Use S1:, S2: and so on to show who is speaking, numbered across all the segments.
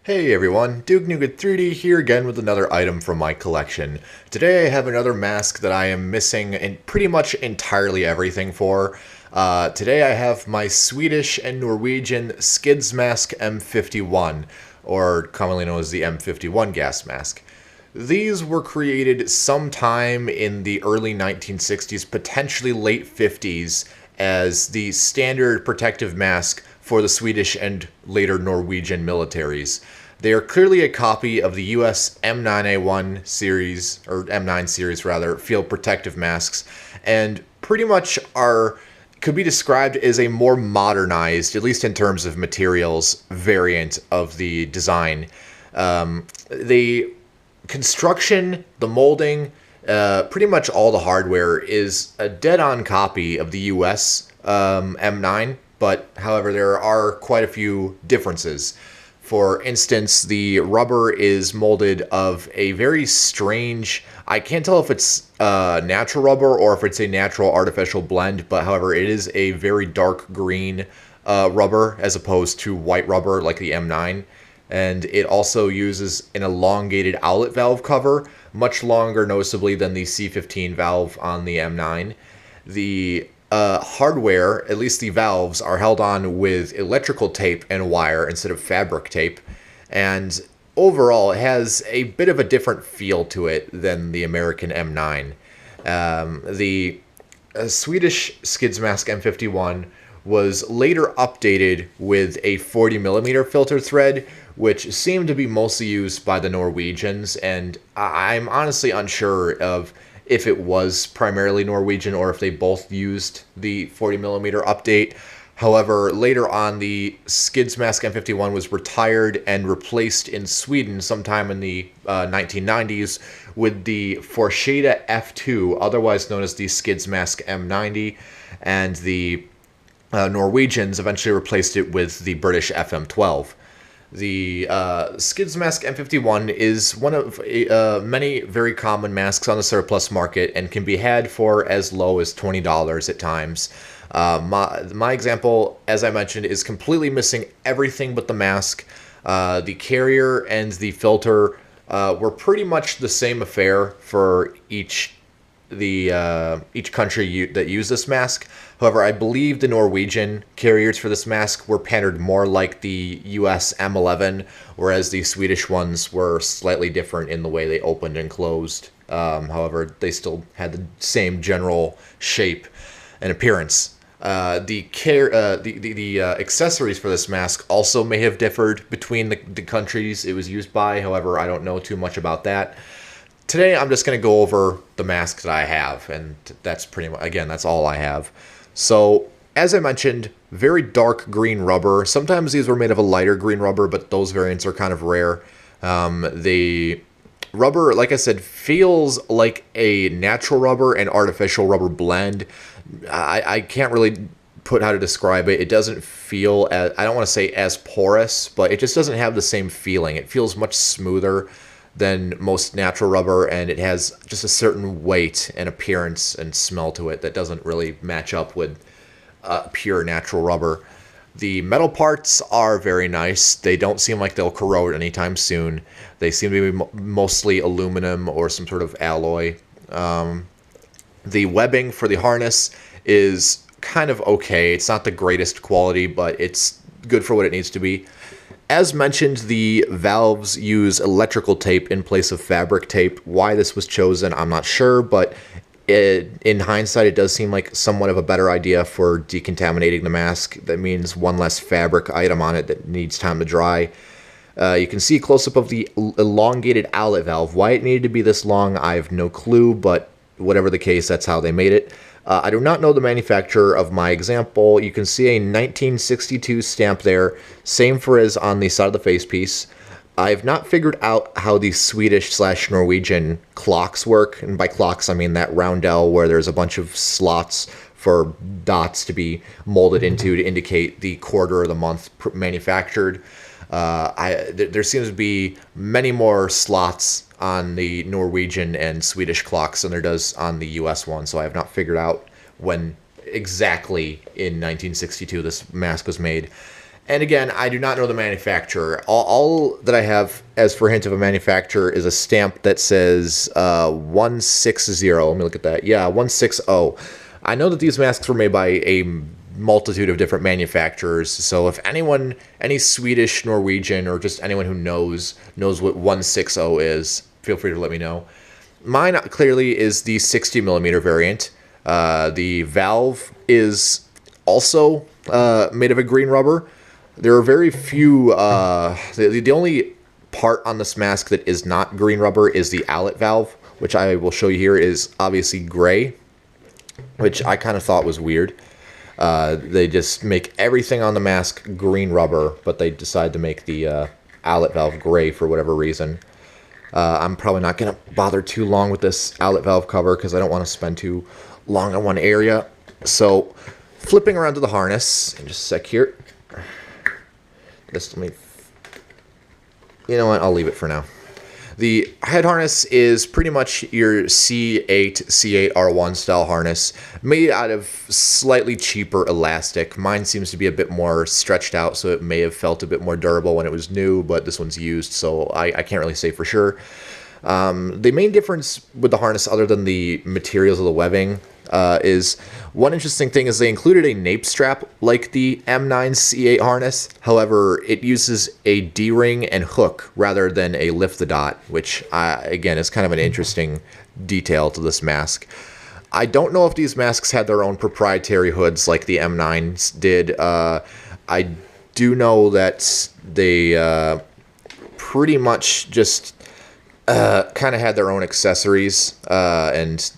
S1: Hey everyone, Duke Nougat 3D here again with another item from my collection. Today I have another mask that I am missing in pretty much entirely everything for. Today I have my Swedish and Norwegian Skyddsmask M51, or commonly known as the M51 gas mask. These were created sometime in the early 1960s, potentially late 50s, as the standard protective mask for the Swedish and later Norwegian militaries. They are clearly a copy of the US M9A1 series, or M9 series rather, field protective masks, and pretty much could be described as a more modernized, at least in terms of materials, variant of the design. The construction, the molding, pretty much all the hardware is a dead-on copy of the US M9, but however there are quite a few differences. For instance, the rubber is molded of a very strange, I can't tell if it's natural rubber or if it's a natural artificial blend, but however it is a very dark green rubber as opposed to white rubber like the M9. And it also uses an elongated outlet valve cover, much longer noticeably than the C15 valve on the M9. The hardware, at least the valves, are held on with electrical tape and wire instead of fabric tape, and overall it has a bit of a different feel to it than the American M9. The Swedish Skyddsmask M51 was later updated with a 40mm filter thread, which seemed to be mostly used by the Norwegians, and I'm honestly unsure of if it was primarily Norwegian or if they both used the 40mm update. However, later on, the Skyddsmask M51 was retired and replaced in Sweden sometime in the 1990s with the Forsheda F2, otherwise known as the Skyddsmask M90, and the Norwegians eventually replaced it with the British FM12. The Skyddsmask M51 is one of many very common masks on the surplus market and can be had for as low as $20 at times. My example, as I mentioned, is completely missing everything but the mask. The carrier and the filter were pretty much the same affair for each country that used this mask. However, I believe the Norwegian carriers for this mask were patterned more like the US M11, whereas the Swedish ones were slightly different in the way they opened and closed. However, they still had the same general shape and appearance. The accessories for this mask also may have differed between the countries it was used by. However, I don't know too much about that. Today, I'm just going to go over the mask that I have, and that's pretty much, again, that's all I have. So, as I mentioned, very dark green rubber. Sometimes these were made of a lighter green rubber, but those variants are kind of rare. The rubber, like I said, feels like a natural rubber and artificial rubber blend. I can't really put how to describe it. It doesn't feel, as, I don't want to say as porous, but it just doesn't have the same feeling. It feels much smoother than most natural rubber, and it has just a certain weight and appearance and smell to it that doesn't really match up with pure natural rubber. The metal parts are very nice. They don't seem like they'll corrode anytime soon. They seem to be mostly aluminum or some sort of alloy. The webbing for the harness is kind of okay. It's not the greatest quality, but it's good for what it needs to be. As mentioned, the valves use electrical tape in place of fabric tape. Why this was chosen, I'm not sure, but in hindsight, it does seem like somewhat of a better idea for decontaminating the mask. That means one less fabric item on it that needs time to dry. You can see a close-up of the elongated outlet valve. Why it needed to be this long, I have no clue, but whatever the case, that's how they made it. I do not know the manufacturer of my example. You can see a 1962 stamp there, same for as on the side of the facepiece. I have not figured out how the Swedish/Norwegian clocks work, and by clocks I mean that roundel where there's a bunch of slots for dots to be molded into to indicate the quarter or the month manufactured. There seems to be many more slots on the Norwegian and Swedish clocks than there does on the US one, so I have not figured out when exactly in 1962 this mask was made. And again, I do not know the manufacturer. All that I have as for a hint of a manufacturer is a stamp that says 160. Let me look at that. Yeah, 160. I know that these masks were made by a multitude of different manufacturers. So if anyone, any Swedish, Norwegian, or just anyone who knows what 160 is, feel free to let me know. Mine clearly is the 60mm variant. The valve is also made of a green rubber. There are very few, the only part on this mask that is not green rubber is the outlet valve, which I will show you here is obviously gray, which I kind of thought was weird. They just make everything on the mask green rubber, but they decide to make the outlet valve gray for whatever reason. I'm probably not going to bother too long with this outlet valve cover because I don't want to spend too long on one area. So flipping around to the harness in just a sec here. Let me, you know what, I'll leave it for now. The head harness is pretty much your C8, C8R1 style harness, made out of slightly cheaper elastic. Mine seems to be a bit more stretched out, so it may have felt a bit more durable when it was new, but this one's used, so I can't really say for sure. The main difference with the harness, other than the materials of the webbing, is one interesting thing is they included a nape strap like the M9 C8 harness. However, it uses a D-ring and hook rather than a lift the dot, which again is kind of an interesting detail to this mask. I don't know if these masks had their own proprietary hoods like the M9s did. I do know that they pretty much just kind of had their own accessories, and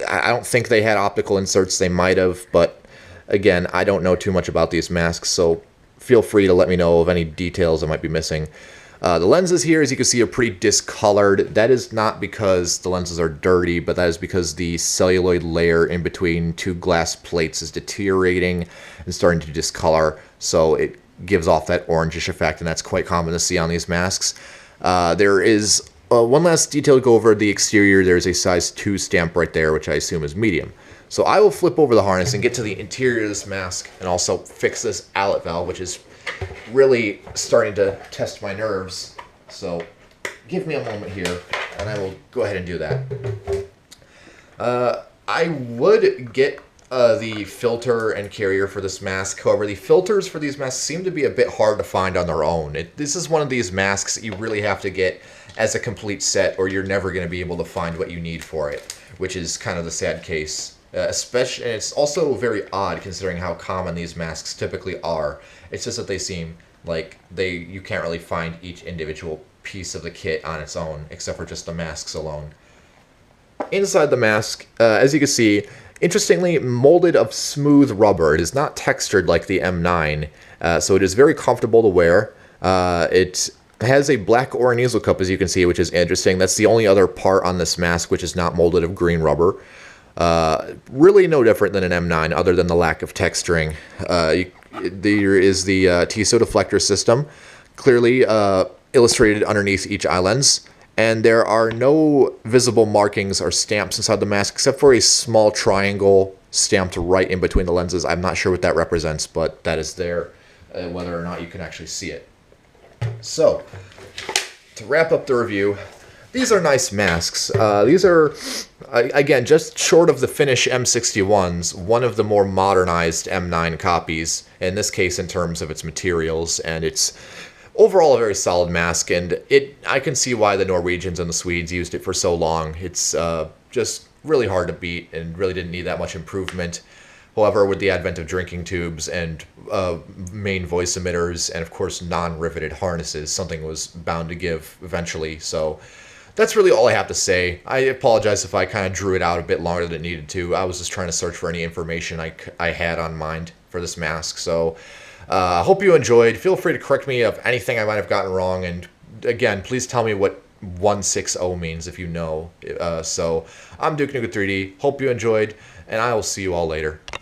S1: I don't think they had optical inserts. They might have, but again, I don't know too much about these masks, so feel free to let me know of any details I might be missing. The lenses here, as you can see, are pretty discolored. That is not because the lenses are dirty, but that is because the celluloid layer in between two glass plates is deteriorating and starting to discolor, so it gives off that orangish effect, and that's quite common to see on these masks. There is one last detail to go over the exterior. There's a size 2 stamp right there, which I assume is medium. So I will flip over the harness and get to the interior of this mask and also fix this outlet valve, which is really starting to test my nerves. So give me a moment here and I will go ahead and do that. I would get the filter and carrier for this mask. However, the filters for these masks seem to be a bit hard to find on their own. This is one of these masks that you really have to get as a complete set, or you're never going to be able to find what you need for it, which is kind of the sad case. Especially, and it's also very odd considering how common these masks typically are. It's just that they seem like you can't really find each individual piece of the kit on its own, except for just the masks alone. Inside the mask, as you can see, interestingly molded of smooth rubber. It is not textured like the M9, so it is very comfortable to wear. It has a black Oranizel cup, as you can see, which is interesting. That's the only other part on this mask which is not molded of green rubber. Really no different than an M9, other than the lack of texturing. There is the TSO deflector system, clearly illustrated underneath each eye lens. And there are no visible markings or stamps inside the mask, except for a small triangle stamped right in between the lenses. I'm not sure what that represents, but that is there, whether or not you can actually see it. So, to wrap up the review, these are nice masks. These are, again, just short of the Finnish M61s, one of the more modernized M9 copies, in this case in terms of its materials, and it's overall a very solid mask, and I can see why the Norwegians and the Swedes used it for so long. It's just really hard to beat and really didn't need that much improvement. However, with the advent of drinking tubes and main voice emitters and, of course, non-riveted harnesses, something was bound to give eventually. So that's really all I have to say. I apologize if I kind of drew it out a bit longer than it needed to. I was just trying to search for any information I had on mind for this mask. So I hope you enjoyed. Feel free to correct me of anything I might have gotten wrong. And again, please tell me what 160 means if you know. So I'm Duke Nuka 3D. Hope you enjoyed, and I will see you all later.